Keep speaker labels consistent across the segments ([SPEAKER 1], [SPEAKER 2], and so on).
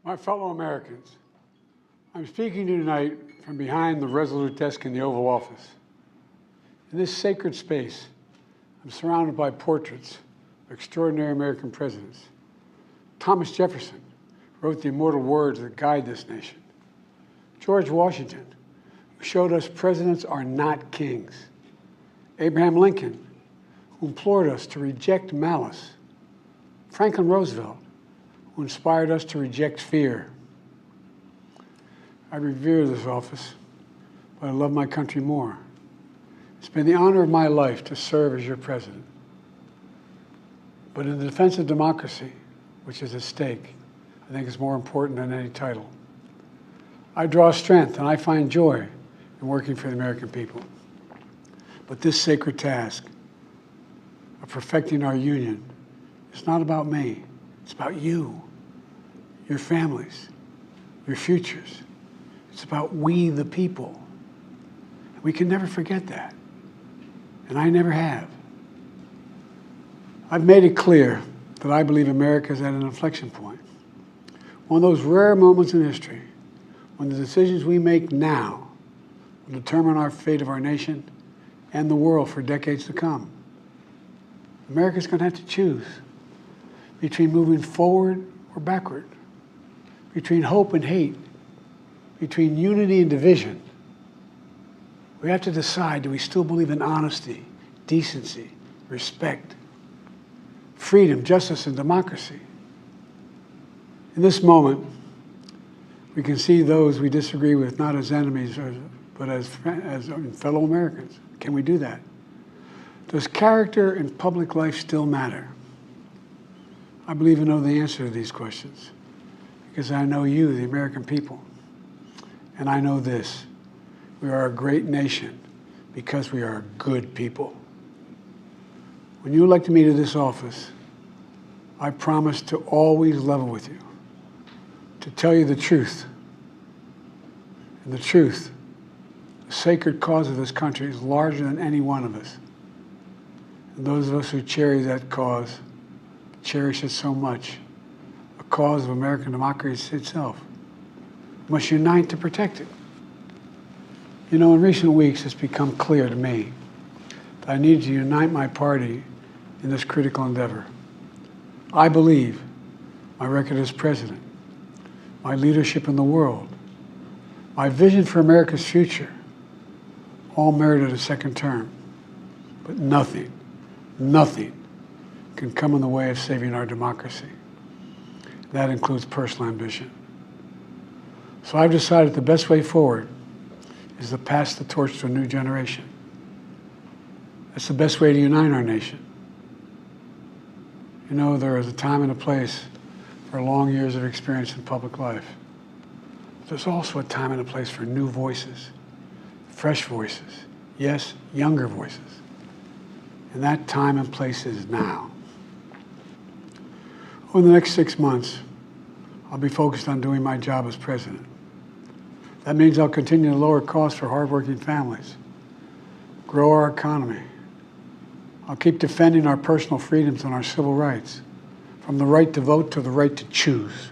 [SPEAKER 1] My fellow Americans, I'm speaking to you tonight from behind the resolute desk in the Oval Office. In this sacred space, I'm surrounded by portraits of extraordinary American presidents. Thomas Jefferson wrote the immortal words that guide this nation. George Washington, who showed us presidents are not kings. Abraham Lincoln, who implored us to reject malice. Franklin Roosevelt, who inspired us to reject fear. I revere this office, but I love my country more. It's been the honor of my life to serve as your president. But in the defense of democracy, which is at stake, I think it's more important than any title. I draw strength and I find joy in working for the American people. But this sacred task of perfecting our union is not about me. It's about you, your families, your futures. It's about we, the people. We can never forget that. And I never have. I've made it clear that I believe America is at an inflection point. One of those rare moments in history when the decisions we make now will determine our fate of our nation and the world for decades to come. America's going to have to choose between moving forward or backward, between hope and hate, between unity and division. We have to decide, do we still believe in honesty, decency, respect, freedom, justice, and democracy? In this moment, we can see those we disagree with not as enemies, but as fellow Americans. Can we do that? Does character in public life still matter? I believe I know the answer to these questions because I know you, the American people. And I know this: we are a great nation because we are good people. When you elected me to this office, I promised to always level with you, to tell you the truth. And the truth, the sacred cause of this country, is larger than any one of us. And those of us who cherish that cause, cherish it so much, a cause of American democracy itself, must unite to protect it. You know, in recent weeks, it's become clear to me that I need to unite my party in this critical endeavor. I believe my record as president, my leadership in the world, my vision for America's future, all merited a second term. But nothing can come in the way of saving our democracy. That includes personal ambition. So I've decided the best way forward is to pass the torch to a new generation. That's the best way to unite our nation. You know, there is a time and a place for long years of experience in public life. But there's also a time and a place for new voices, fresh voices, yes, younger voices. And that time and place is now. Over the next 6 months, I'll be focused on doing my job as president. That means I'll continue to lower costs for hardworking families, grow our economy. I'll keep defending our personal freedoms and our civil rights, from the right to vote to the right to choose.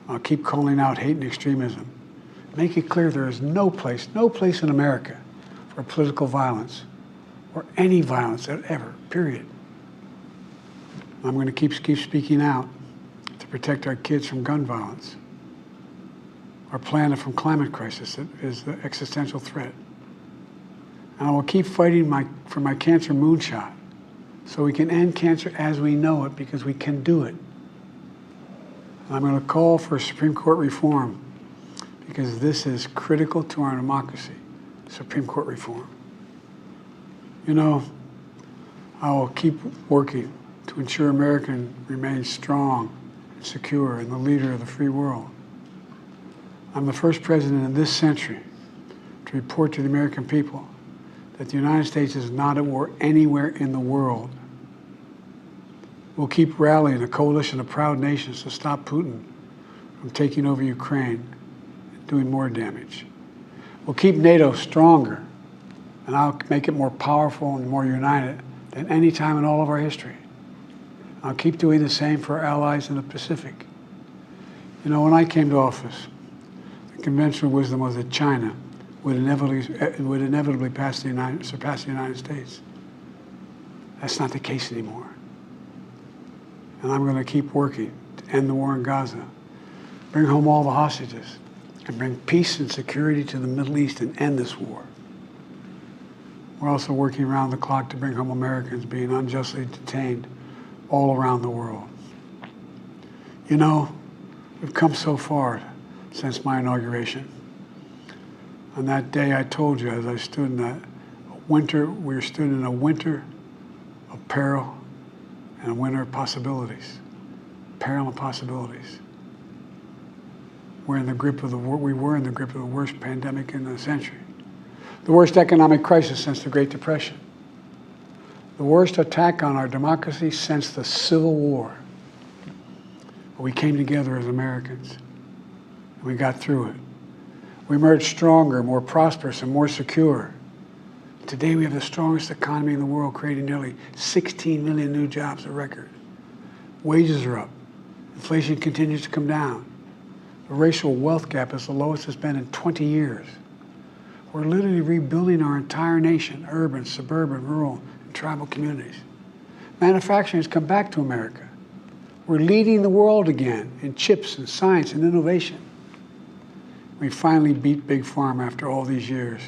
[SPEAKER 1] I'll keep calling out hate and extremism. Make it clear there is no place in America for political violence or any violence ever, period. I'm going to keep speaking out to protect our kids from gun violence, our planet from climate crisis that is the existential threat. And I will keep fighting for my cancer moonshot so we can end cancer as we know it, because we can do it. And I'm going to call for Supreme Court reform because this is critical to our democracy, Supreme Court reform. You know, I will keep working to ensure America remains strong and secure and the leader of the free world. I'm the first president in this century to report to the American people that the United States is not at war anywhere in the world. We'll keep rallying a coalition of proud nations to stop Putin from taking over Ukraine and doing more damage. We'll keep NATO stronger, and I'll make it more powerful and more united than any time in all of our history. I'll keep doing the same for our allies in the Pacific. You know, when I came to office, the conventional wisdom was that China would inevitably surpass the United States. That's not the case anymore. And I'm going to keep working to end the war in Gaza, bring home all the hostages, and bring peace and security to the Middle East and end this war. We're also working around the clock to bring home Americans being unjustly detained all around the world. You know, we've come so far since my inauguration. On that day, I told you, as I stood in that winter, we stood in a winter of peril and a winter of possibilities. Peril and possibilities. We were in the grip of the worst pandemic in the century. The worst economic crisis since the Great Depression. The worst attack on our democracy since the Civil War. But we came together as Americans, and we got through it. We emerged stronger, more prosperous, and more secure. Today we have the strongest economy in the world, creating nearly 16 million new jobs, a record. Wages are up. Inflation continues to come down. The racial wealth gap is the lowest it's been in 20 years. We're literally rebuilding our entire nation, urban, suburban, rural, and tribal communities. Manufacturing has come back to America. We're leading the world again in chips and science and innovation. We finally beat Big Pharma after all these years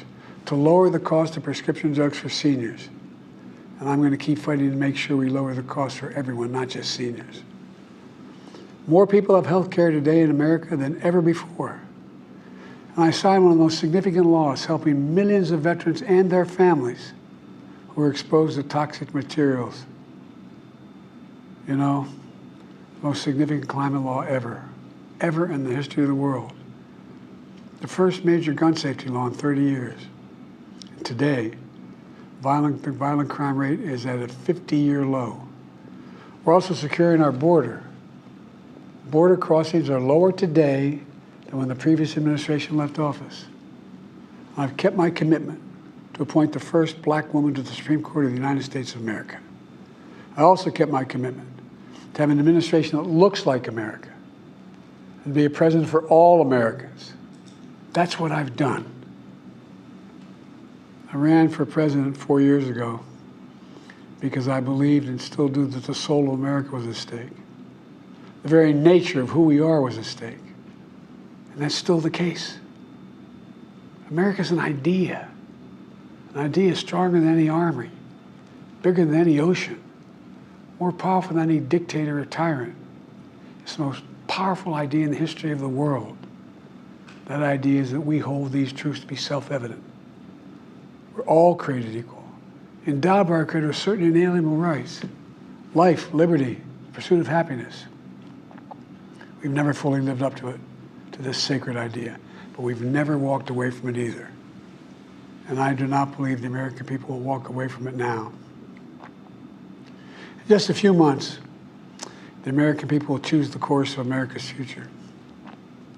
[SPEAKER 1] to lower the cost of prescription drugs for seniors. And I'm going to keep fighting to make sure we lower the cost for everyone, not just seniors. More people have health care today in America than ever before. And I signed one of the most significant laws helping millions of veterans and their families who are exposed to toxic materials. You know, the most significant climate law ever in the history of the world. The first major gun safety law in 30 years. And today, the violent crime rate is at a 50-year low. We're also securing our border. Border crossings are lower today than when the previous administration left office. I've kept my commitment to appoint the first black woman to the Supreme Court of the United States of America. I also kept my commitment to have an administration that looks like America and be a president for all Americans. That's what I've done. I ran for president 4 years ago because I believed and still do that the soul of America was at stake. The very nature of who we are was at stake. And that's still the case. America's an idea. An idea stronger than any army, bigger than any ocean, more powerful than any dictator or tyrant. It's the most powerful idea in the history of the world. That idea is that we hold these truths to be self-evident. We're all created equal, endowed by our Creator with certain inalienable rights: life, liberty, pursuit of happiness. We've never fully lived up to it, to this sacred idea, but we've never walked away from it either. And I do not believe the American people will walk away from it now. In just a few months, the American people will choose the course of America's future.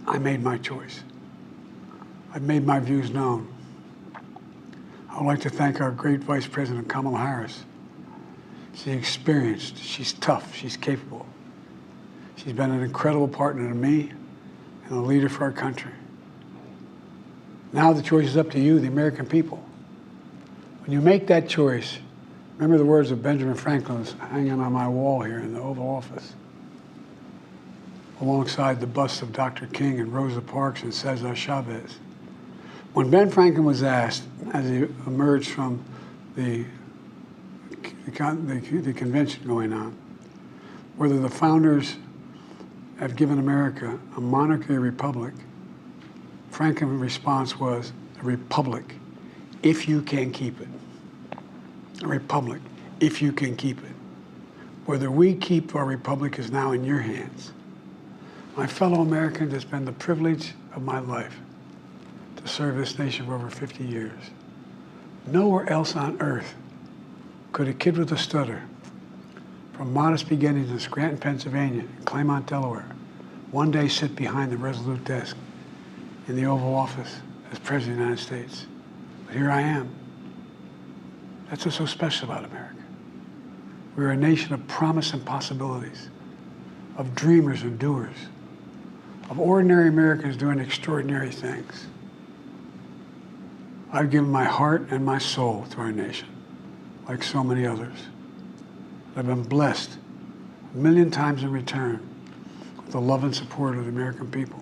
[SPEAKER 1] I made my choice. I've made my views known. I would like to thank our great Vice President, Kamala Harris. She's experienced, she's tough, she's capable. She's been an incredible partner to me and a leader for our country. Now the choice is up to you, the American people. When you make that choice, remember the words of Benjamin Franklin hanging on my wall here in the Oval Office, alongside the busts of Dr. King and Rosa Parks and Cesar Chavez. When Ben Franklin was asked, as he emerged from the convention going on, whether the founders have given America a monarchy or republic, Franklin's response was, a republic, if you can keep it. A republic, if you can keep it. Whether we keep our republic is now in your hands. My fellow Americans, it's been the privilege of my life to serve this nation for over 50 years. Nowhere else on earth could a kid with a stutter, from modest beginnings in Scranton, Pennsylvania, and Claymont, Delaware, one day sit behind the resolute desk in the Oval Office as President of the United States. But here I am. That's what's so special about America. We're a nation of promise and possibilities, of dreamers and doers, of ordinary Americans doing extraordinary things. I've given my heart and my soul to our nation, like so many others. I've been blessed a million times in return with the love and support of the American people.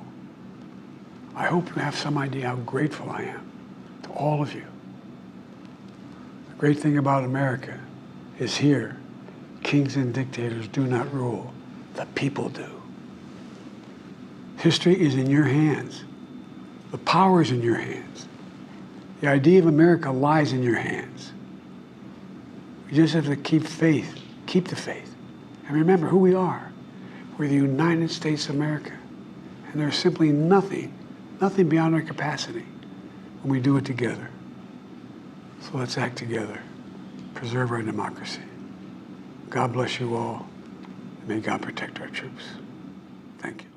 [SPEAKER 1] I hope you have some idea how grateful I am to all of you. The great thing about America is here, kings and dictators do not rule, the people do. History is in your hands. The power is in your hands. The idea of America lies in your hands. We just have to keep faith, keep the faith, and remember who we are. We're the United States of America, and there's simply nothing beyond our capacity when we do it together. So let's act together, preserve our democracy. God bless you all, and may God protect our troops. Thank you.